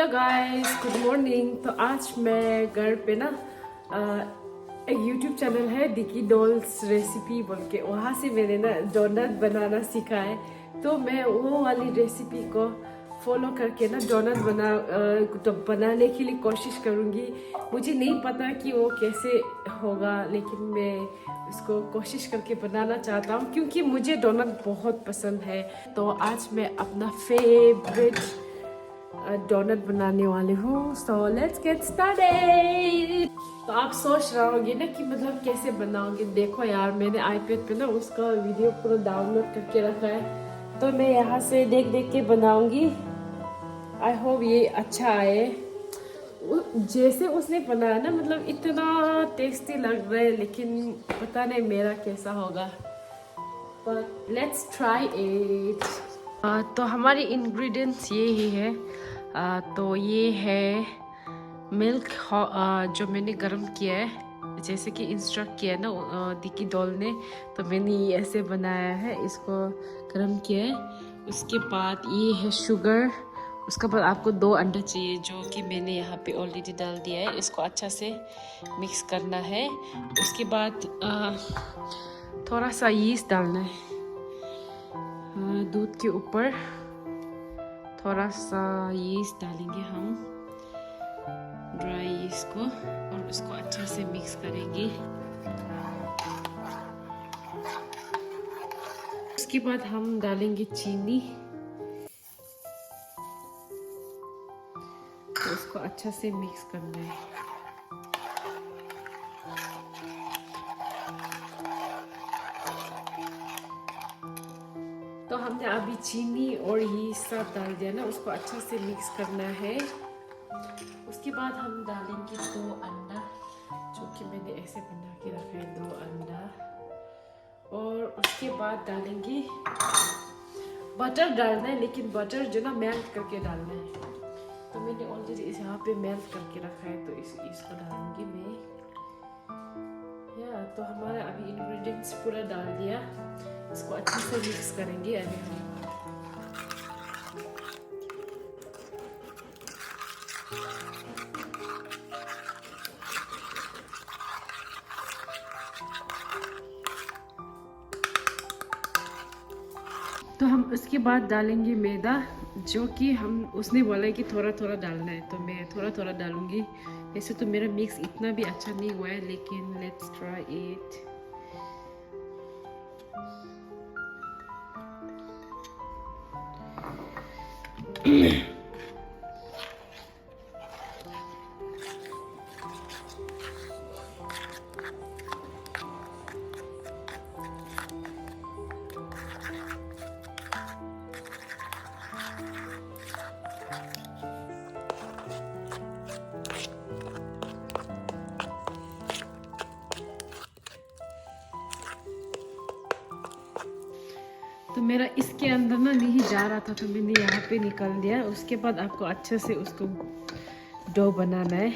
Hello guys, good morning. तो आज मैं घर पे ना एक यूट्यूब चैनल है डिकी डॉल्स रेसिपी बोल के, वहाँ से मैंने ना डोनट बनाना सीखा है। तो मैं वो वाली रेसिपी को फॉलो करके ना डोनट बनाने के लिए कोशिश करूँगी। मुझे नहीं पता कि वो कैसे होगा, लेकिन मैं उसको कोशिश करके बनाना चाहता हूँ क्योंकि मुझे डोनट बहुत पसंद है। तो आज मैं अपना फेवरेट डोनट बनाने वाले हूँ। So let's get started. तो आप सोच रहे होंगे ना कि मतलब कैसे बनाओगे। देखो यार, मैंने आईपैड पे ना उसका वीडियो पूरा डाउनलोड करके रखा है, तो मैं यहाँ से देख देख के बनाऊंगी। आई होप ये अच्छा आए। जैसे उसने बनाया ना, मतलब इतना टेस्टी लग रहा है, लेकिन पता नहीं मेरा कैसा होगा। But let's try it. तो हमारे इंग्रेडिएंट्स ये ही है। तो ये है मिल्क जो मैंने गर्म किया है, जैसे कि इंस्ट्रक्ट किया है ना डिकी डॉल ने। तो मैंने ये ऐसे बनाया है, इसको गर्म किया है। उसके बाद ये है शुगर। उसके बाद आपको 2 अंडा चाहिए, जो कि मैंने यहाँ पे ऑलरेडी डाल दिया है। इसको अच्छा से मिक्स करना है। उसके बाद थोड़ा सा यीस्ट डालना है दूध के ऊपर। थोड़ा सा यीस्ट डालेंगे हम, ड्राई यीस्ट को, और उसको अच्छा से मिक्स करेंगे। उसके बाद हम डालेंगे चीनी। तो उसको अच्छा से मिक्स करना है। तो हमने अभी चीनी और ये सब डाल दिया ना, उसको अच्छा से मिक्स करना है। उसके बाद हम डालेंगे 2 अंडा, जो कि मैंने ऐसे बना के रखा है, 2 अंडा। और उसके बाद डालेंगे बटर डालना है, लेकिन बटर जो ना मेल्ट करके डालना है। तो मैंने ऑलरेडी इस यहाँ पे मेल्ट करके रखा है, तो इसको डालूंगी मैं। या तो हमारा अभी इंग्रेडिएंट्स पूरा डाल दिया। इसको अच्छे से मिक्स करेंगे अभी हम। तो हम उसके बाद डालेंगे मैदा, जो कि हम उसने बोला है कि थोड़ा थोड़ा डालना है, तो मैं थोड़ा थोड़ा डालूंगी। वैसे तो मेरा मिक्स इतना भी अच्छा नहीं हुआ है, लेकिन लेट्स ट्राई इट। तो मेरा इसके अंदर ना नहीं जा रहा था, तो मैंने यहाँ पे निकाल दिया। उसके बाद आपको अच्छे से उसको डो बनाना है।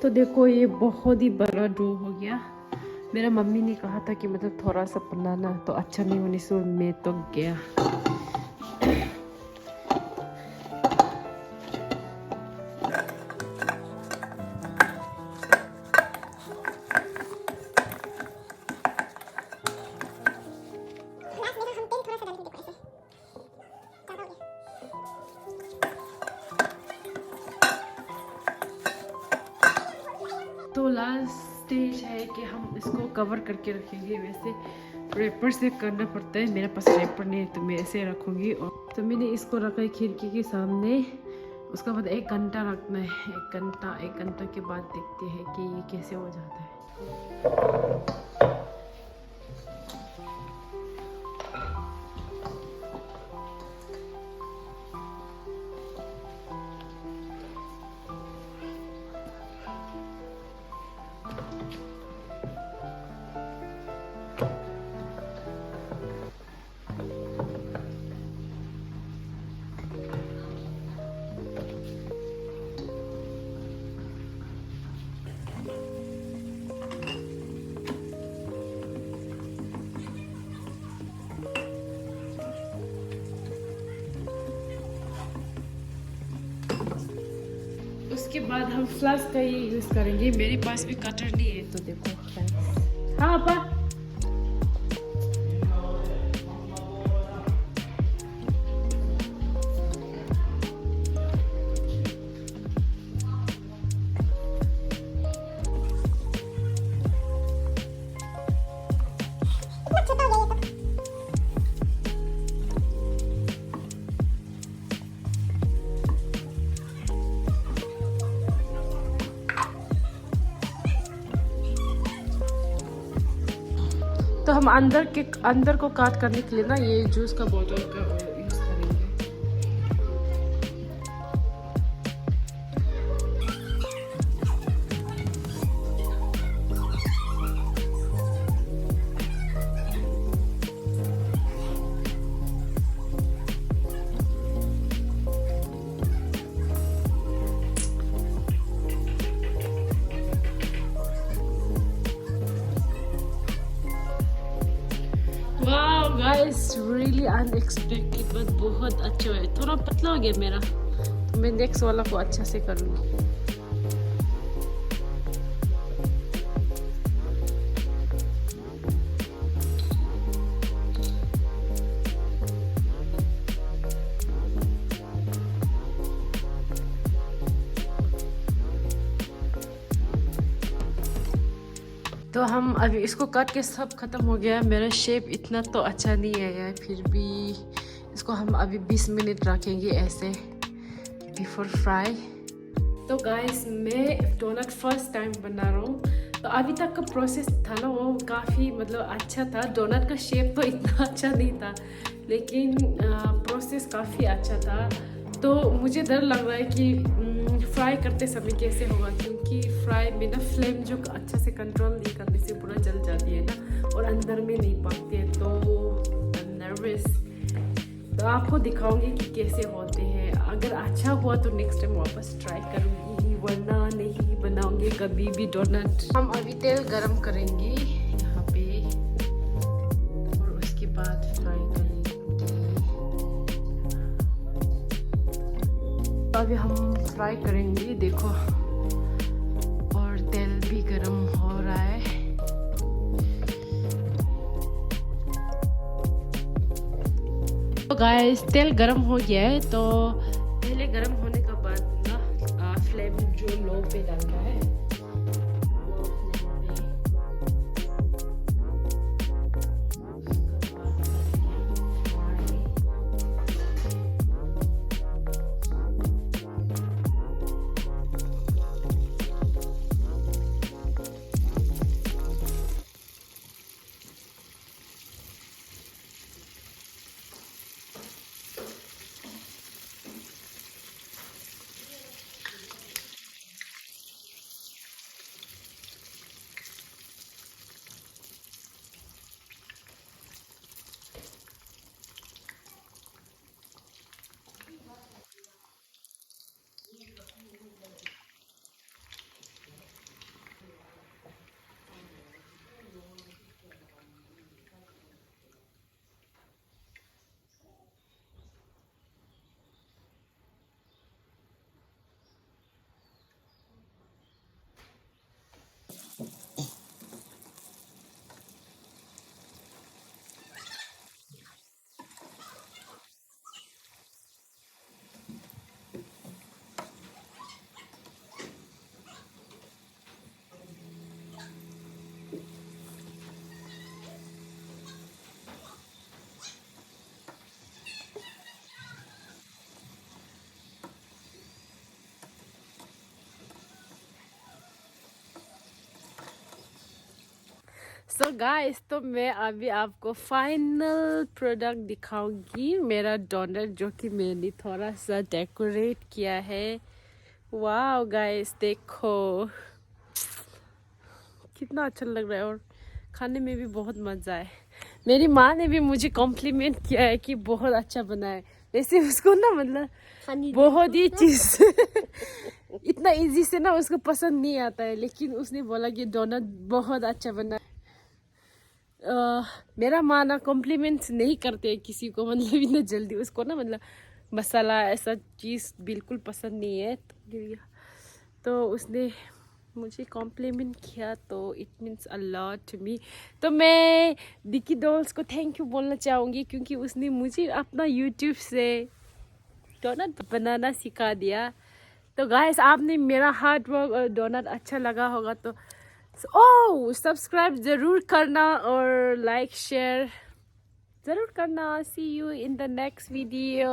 तो देखो, ये बहुत ही बड़ा डो हो गया। मेरा मम्मी ने कहा था कि मतलब थोड़ा सा बनाना, तो अच्छा नहीं होने से मैं तो गया। तो लास्ट स्टेज है कि हम इसको कवर करके रखेंगे। वैसे रेपर से करना पड़ता है, मेरे पास रेपर नहीं है, तो मैं ऐसे रखूँगी। और तो मैंने इसको रखा है खिड़की के सामने। उसके बाद 1 घंटा रखना है। 1 घंटा के बाद देखते हैं कि ये कैसे हो जाता है। उसके बाद हम फ्लास्क का ये यूज़ करेंगे। मेरे पास भी कटर नहीं है, तो देखो। हाँ पापा। तो हम अंदर को काट करने के लिए ना ये जूस का बोतल का यूज़ करेंगे। वाह गाइस, रियली अनएक्सपेक्टेड, बट बहुत अच्छा है। थोड़ा पतला हो गया मेरा, तो मैं नेक्स्ट वाला को अच्छा से करूँगी। तो हम अभी इसको काट के सब ख़त्म हो गया। मेरा शेप इतना तो अच्छा नहीं आया है, फिर भी इसको हम अभी 20 मिनट रखेंगे ऐसे बिफोर फ्राई। तो गाइस, मैं डोनट फर्स्ट टाइम बना रहा हूँ, तो अभी तक का प्रोसेस था ना वो काफ़ी मतलब अच्छा था। डोनट का शेप तो इतना अच्छा नहीं था, लेकिन प्रोसेस काफ़ी अच्छा था। तो मुझे डर लग रहा है कि फ्राई करते समय कैसे होगा, क्योंकि फ्राई में ना फ्लेम जो अच्छा से कंट्रोल नहीं करने से पूरा जल जाती है ना, और अंदर में नहीं पकती है। तो नर्वस, तो आपको दिखाऊंगी कि कैसे होते हैं। अगर अच्छा हुआ तो नेक्स्ट टाइम वापस ट्राई करूँगी, वरना नहीं बनाऊंगी कभी भी डोनट। हम अभी तेल गरम करेंगे यहाँ पे, और उसके बाद फ्राई करेंगे। अभी हम फ्राई करेंगे, देखो, और तेल भी गरम हो रहा है। तो गाइस, तेल गरम हो गया है। तो पहले गरम होने के बाद ना फ्लेम जो लो पे डालना है, सो गाइस, तो मैं अभी आपको फाइनल प्रोडक्ट दिखाऊंगी, मेरा डोनट जो कि मैंने थोड़ा सा डेकोरेट किया है। वाह गाइस, देखो कितना अच्छा लग रहा है, और खाने में भी बहुत मज़ा है। मेरी माँ ने भी मुझे कॉम्प्लीमेंट किया है कि बहुत अच्छा बना है। वैसे उसको ना मतलब बहुत ही चीज़ इतना इजी से ना उसको पसंद नहीं आता है, लेकिन उसने बोला कि डोनट बहुत अच्छा बना है। मेरा माँ ना कॉम्प्लीमेंट्स नहीं करते किसी को, मतलब इतना जल्दी। उसको ना मतलब मसाला ऐसा चीज़ बिल्कुल पसंद नहीं है। तो तो उसने मुझे कॉम्प्लीमेंट किया, तो it means a lot to me. तो मैं डिकी डॉल्स को थैंक यू बोलना चाहूँगी, क्योंकि उसने मुझे अपना यूट्यूब से डोनट बनाना सिखा दिया। तो गाइस, आपने मेरा हार्ड वर्क और डोनट अच्छा लगा होगा तो सब्सक्राइब ज़रूर करना और लाइक शेयर ज़रूर करना। See you in the next video.